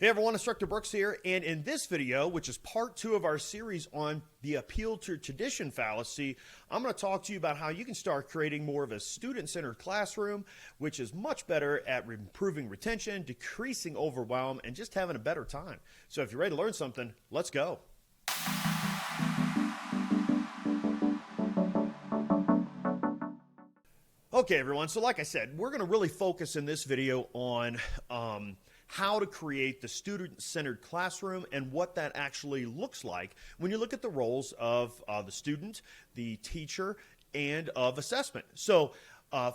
Hey everyone, Instructor Brooks here, and in this video, which is part 2 of our series on the appeal to tradition fallacy, I'm going to talk to you about how you can start creating more of a student-centered classroom, which is much better at improving retention, decreasing overwhelm, and just having a better time. So if you're ready to learn something, let's go. Okay everyone, so like I said, we're going to really focus in this video on how to create the student-centered classroom and what that actually looks like when you look at the roles of the student, the teacher, and of assessment. So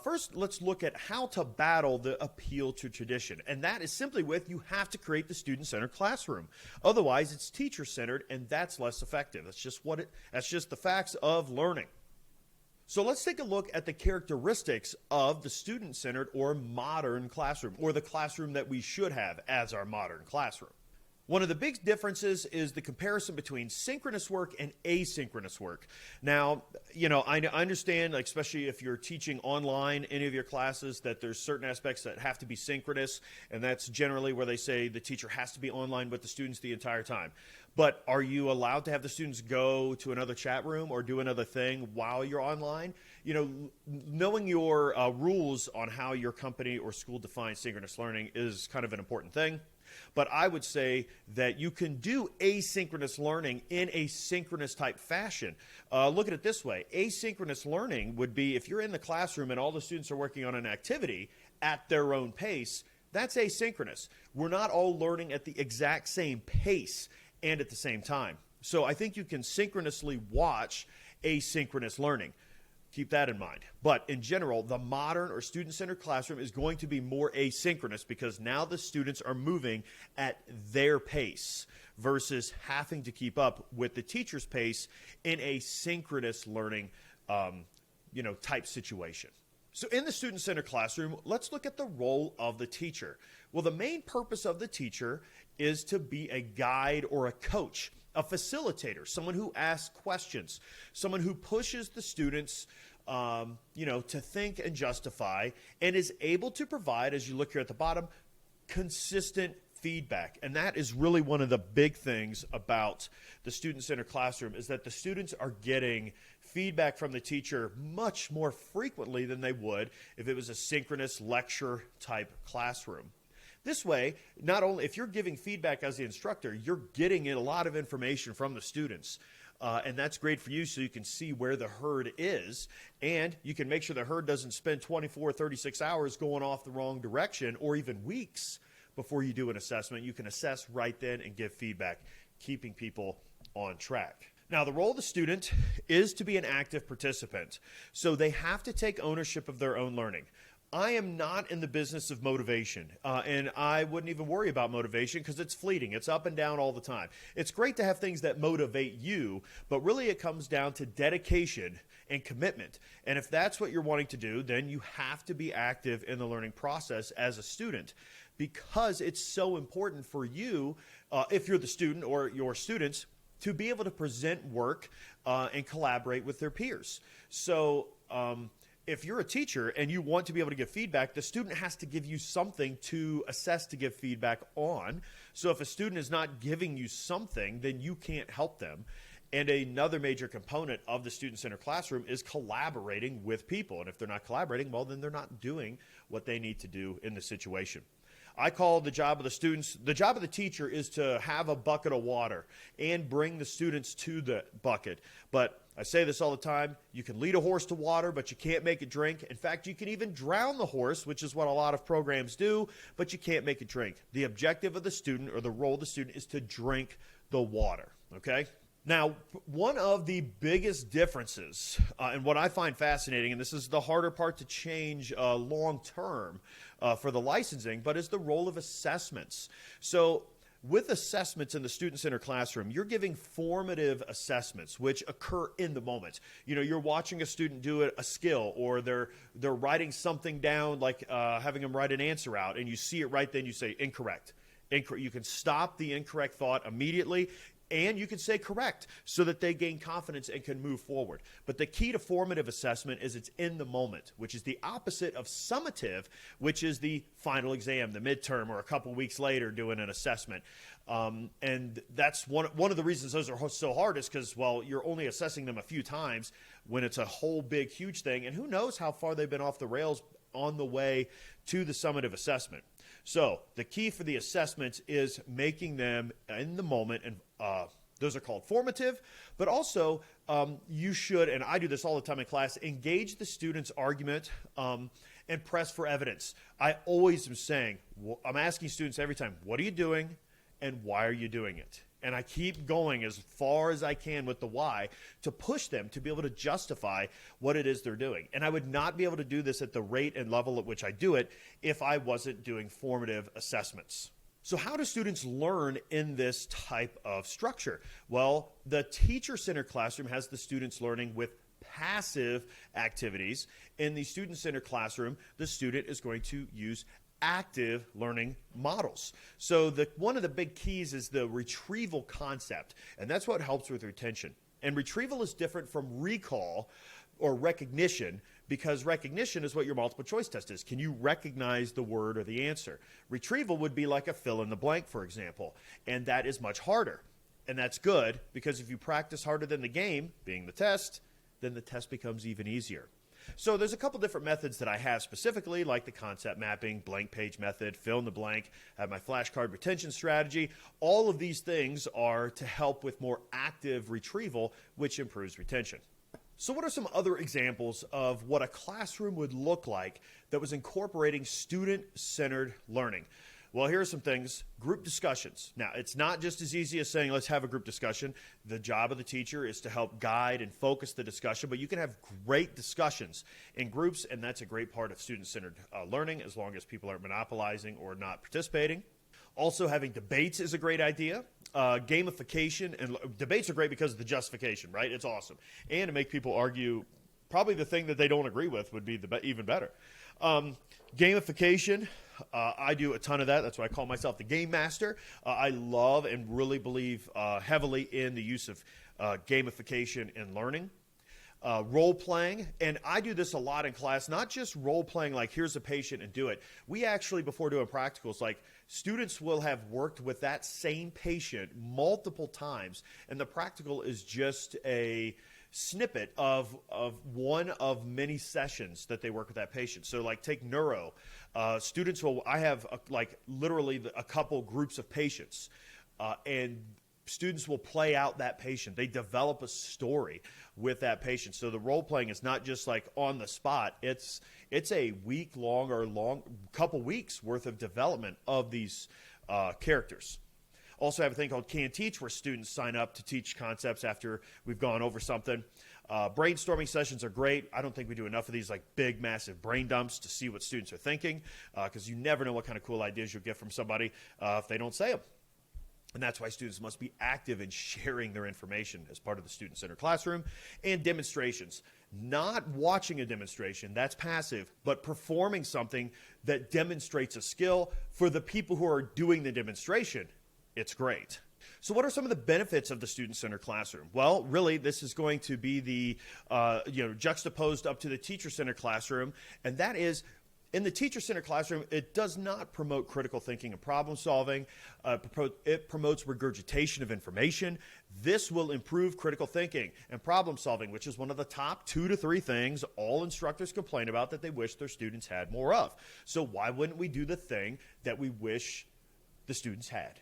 first, let's look at how to battle the appeal to tradition. And that is simply with you have to create the student-centered classroom. Otherwise, it's teacher-centered, and that's less effective. That's just the facts of learning. So let's take a look at the characteristics of the student-centered or modern classroom, or the classroom that we should have as our modern classroom. One of the big differences is the comparison between synchronous work and asynchronous work. Now, I understand, especially if you're teaching online any of your classes, that there's certain aspects that have to be synchronous, and that's generally where they say the teacher has to be online with the students the entire time. But are you allowed to have the students go to another chat room or do another thing while you're online? Knowing your rules on how your company or school defines synchronous learning is kind of an important thing. But I would say that you can do asynchronous learning in a synchronous type fashion. Look at it this way. Asynchronous learning would be if you're in the classroom and all the students are working on an activity at their own pace, that's asynchronous. We're not all learning at the exact same pace and at the same time. So I think you can synchronously watch asynchronous learning. Keep that in mind. But in general, the modern or student-centered classroom is going to be more asynchronous because now the students are moving at their pace versus having to keep up with the teacher's pace in a synchronous learning type situation. So in the student-centered classroom, let's look at the role of the teacher. Well, the main purpose of the teacher is to be a guide or a coach, a facilitator, someone who asks questions, someone who pushes the students to think and justify, and is able to provide, as you look here at the bottom, consistent feedback. And that is really one of the big things about the student-centered classroom, is that the students are getting feedback from the teacher much more frequently than they would if it was a synchronous lecture type classroom. This way, not only if you're giving feedback as the instructor, you're getting a lot of information from the students. And that's great for you so you can see where the herd is, and you can make sure the herd doesn't spend 24, 36 hours going off the wrong direction, or even weeks before you do an assessment. You can assess right then and give feedback, keeping people on track. Now, the role of the student is to be an active participant, so they have to take ownership of their own learning. I am not in the business of motivation, and I wouldn't even worry about motivation because it's fleeting. It's up and down all the time. It's great to have things that motivate you, but really it comes down to dedication and commitment. And if that's what you're wanting to do, then you have to be active in the learning process as a student, because it's so important for you, if you're the student or your students, to be able to present work and collaborate with their peers. So, if you're a teacher and you want to be able to give feedback, the student has to give you something to assess, to give feedback on. So if a student is not giving you something, then you can't help them. And another major component of the student-centered classroom is collaborating with people. And if they're not collaborating, well, then they're not doing what they need to do in the situation. I call the job of the job of the teacher is to have a bucket of water and bring the students to the bucket. But I say this all the time, you can lead a horse to water, but you can't make it drink. In fact, you can even drown the horse, which is what a lot of programs do, but you can't make it drink. The objective of the student, or the role of the student, is to drink the water, okay? Now, one of the biggest differences, and what I find fascinating, and this is the harder part to change long term for the licensing, but is the role of assessments. So with assessments in the student-centered classroom, you're giving formative assessments which occur in the moment. You're watching a student do a skill, or they're writing something down, like having them write an answer out, and you see it right then, you say incorrect. You can stop the incorrect thought immediately. And you can say correct so that they gain confidence and can move forward. But the key to formative assessment is it's in the moment, which is the opposite of summative, which is the final exam, the midterm, or a couple weeks later doing an assessment. And that's one of the reasons those are so hard is because, well, you're only assessing them a few times when it's a whole big, huge thing. And who knows how far they've been off the rails on the way to the summative assessment. So the key for the assessments is making them in the moment, and those are called formative, but also you should, and I do this all the time in class, engage the student's argument and press for evidence. I always am saying, I'm asking students every time, what are you doing and why are you doing it? And I keep going as far as I can with the why to push them to be able to justify what it is they're doing. And I would not be able to do this at the rate and level at which I do it if I wasn't doing formative assessments. So how do students learn in this type of structure? Well, the teacher-centered classroom has the students learning with passive activities. In the student-centered classroom, the student is going to use active learning models. So one of the big keys is the retrieval concept, and that's what helps with retention. And retrieval is different from recall or recognition, because recognition is what your multiple choice test is. Can you recognize the word or the answer? Retrieval would be like a fill in the blank, for example, and that is much harder. And that's good, because if you practice harder than the game, being the test, then the test becomes even easier. So there's a couple different methods that I have specifically, like the concept mapping, blank page method, fill in the blank, I have my flashcard retention strategy. All of these things are to help with more active retrieval, which improves retention. So what are some other examples of what a classroom would look like that was incorporating student-centered learning? Well, here are some things. Group discussions. Now, it's not just as easy as saying, let's have a group discussion. The job of the teacher is to help guide and focus the discussion, but you can have great discussions in groups, and that's a great part of student-centered learning, as long as people aren't monopolizing or not participating. Also, having debates is a great idea. Gamification, and debates are great because of the justification, right? It's awesome. And to make people argue probably the thing that they don't agree with would be even better. Gamification, I do a ton of that. That's why I call myself the game master. I love and really believe heavily in the use of gamification in learning. Role playing, and I do this a lot in class, not just role playing like here's a patient and do it. We actually, before doing practicals, like students will have worked with that same patient multiple times, and the practical is just a snippet of one of many sessions that they work with that patient. So like take neuro, students will, I have like literally a couple groups of patients, and students will play out that patient. They develop a story with that patient. So the role playing is not just like on the spot. It's a week long or couple weeks worth of development of these characters. Also have a thing called Can Teach, where students sign up to teach concepts after we've gone over something. Brainstorming sessions are great. I don't think we do enough of these like big, massive brain dumps to see what students are thinking, because you never know what kind of cool ideas you'll get from somebody if they don't say them. And that's why students must be active in sharing their information as part of the student-centered classroom. And demonstrations. Not watching a demonstration, that's passive, but performing something that demonstrates a skill for the people who are doing the demonstration. It's great. So what are some of the benefits of the student-centered classroom? Well, really, this is going to be the juxtaposed up to the teacher-centered classroom, and that is, in the teacher-centered classroom, it does not promote critical thinking and problem solving. It promotes regurgitation of information. This will improve critical thinking and problem solving, which is one of the top 2 to 3 things all instructors complain about that they wish their students had more of. So why wouldn't we do the thing that we wish the students had?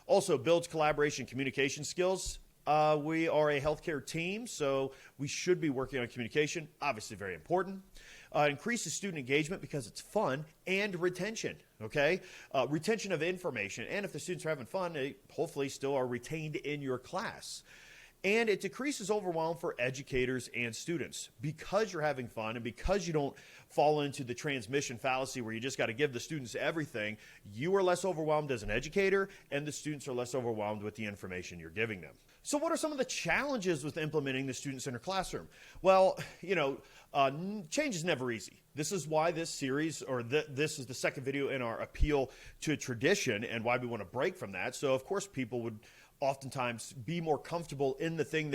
Also builds collaboration, communication skills. We are a healthcare team, so we should be working on communication, obviously very important. Increases student engagement because it's fun, and retention, okay? Retention of information, and if the students are having fun, they hopefully still are retained in your class. And it decreases overwhelm for educators and students. Because you're having fun and because you don't fall into the transmission fallacy where you just got to give the students everything, you are less overwhelmed as an educator, and the students are less overwhelmed with the information you're giving them. So what are some of the challenges with implementing the student-centered classroom? Well, change is never easy. This is why this series, or this is the second video in our appeal to tradition and why we want to break from that. So, of course, people would oftentimes be more comfortable in the thing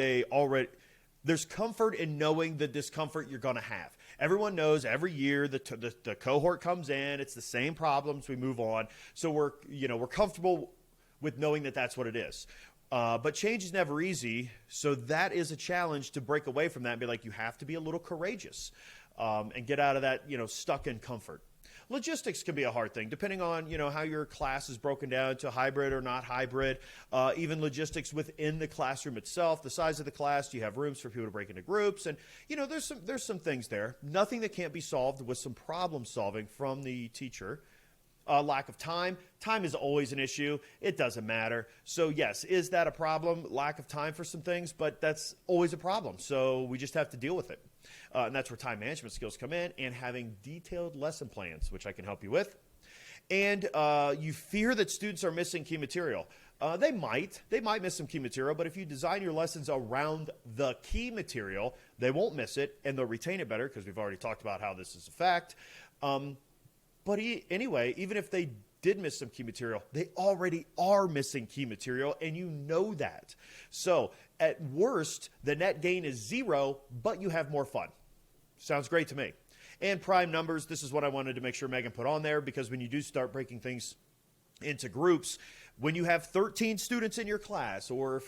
there's comfort in knowing the discomfort you're going to have. Everyone knows every year the cohort comes in, it's the same problems, we move on. So we're comfortable with knowing that that's what it is. But change is never easy, so that is a challenge to break away from that and be like, you have to be a little courageous and get out of that, stuck in comfort. Logistics can be a hard thing, depending on, how your class is broken down to hybrid or not hybrid. Even logistics within the classroom itself, the size of the class, do you have rooms for people to break into groups? And, there's some things there. Nothing that can't be solved with some problem solving from the teacher. Lack of time. Time is always an issue. It doesn't matter. So yes, is that a problem? Lack of time for some things, but that's always a problem. So we just have to deal with it. And that's where time management skills come in, and having detailed lesson plans, which I can help you with. And you fear that students are missing key material. They might miss some key material, but if you design your lessons around the key material, they won't miss it and they'll retain it better, because we've already talked about how this is a fact. But anyway, even if they did miss some key material, they already are missing key material, and you know that. So at worst, the net gain is 0, but you have more fun. Sounds great to me. And prime numbers, this is what I wanted to make sure Megan put on there, because when you do start breaking things into groups, when you have 13 students in your class, or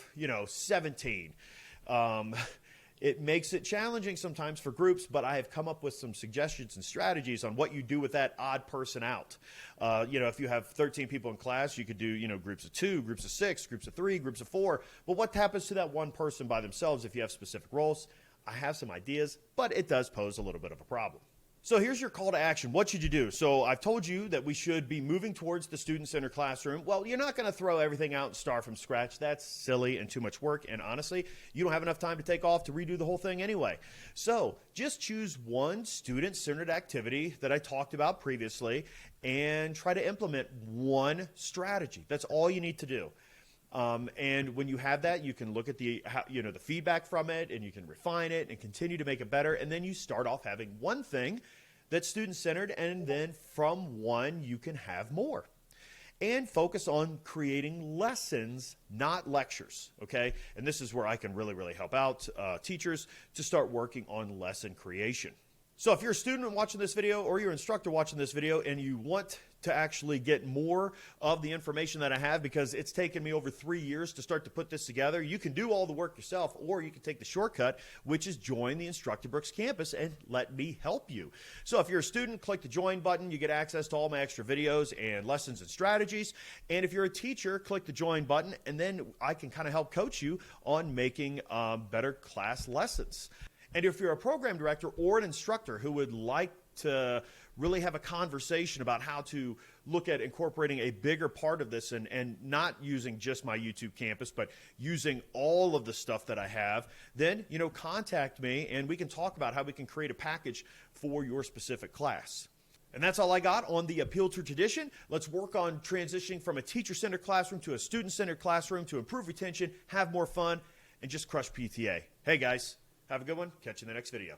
17, it makes it challenging sometimes for groups, but I have come up with some suggestions and strategies on what you do with that odd person out. If you have 13 people in class, you could do, groups of 2, groups of 6, groups of 3, groups of 4. But what happens to that one person by themselves if you have specific roles? I have some ideas, but it does pose a little bit of a problem. So here's your call to action. What should you do? So I've told you that we should be moving towards the student-centered classroom. Well, you're not going to throw everything out and start from scratch. That's silly and too much work. And honestly, you don't have enough time to take off to redo the whole thing anyway. So just choose one student-centered activity that I talked about previously and try to implement one strategy. That's all you need to do. And when you have that, you can look at the feedback from it, and you can refine it and continue to make it better. And then you start off having one thing that's student-centered, and then from one, you can have more. And focus on creating lessons, not lectures, okay? And this is where I can really, really help out teachers to start working on lesson creation. So if you're a student watching this video, or you're an instructor watching this video, and you want to actually get more of the information that I have, because it's taken me over 3 years to start to put this together, you can do all the work yourself, or you can take the shortcut, which is join the Instructabrooks campus and let me help you. So if you're a student, click the join button. You get access to all my extra videos and lessons and strategies. And if you're a teacher, click the join button, and then I can kind of help coach you on making better class lessons. And if you're a program director or an instructor who would like to really have a conversation about how to look at incorporating a bigger part of this, and not using just my YouTube campus, but using all of the stuff that I have, then, contact me and we can talk about how we can create a package for your specific class. And that's all I got on the appeal to tradition. Let's work on transitioning from a teacher-centered classroom to a student-centered classroom to improve retention, have more fun, and just crush PTA. Hey guys, have a good one. Catch you in the next video.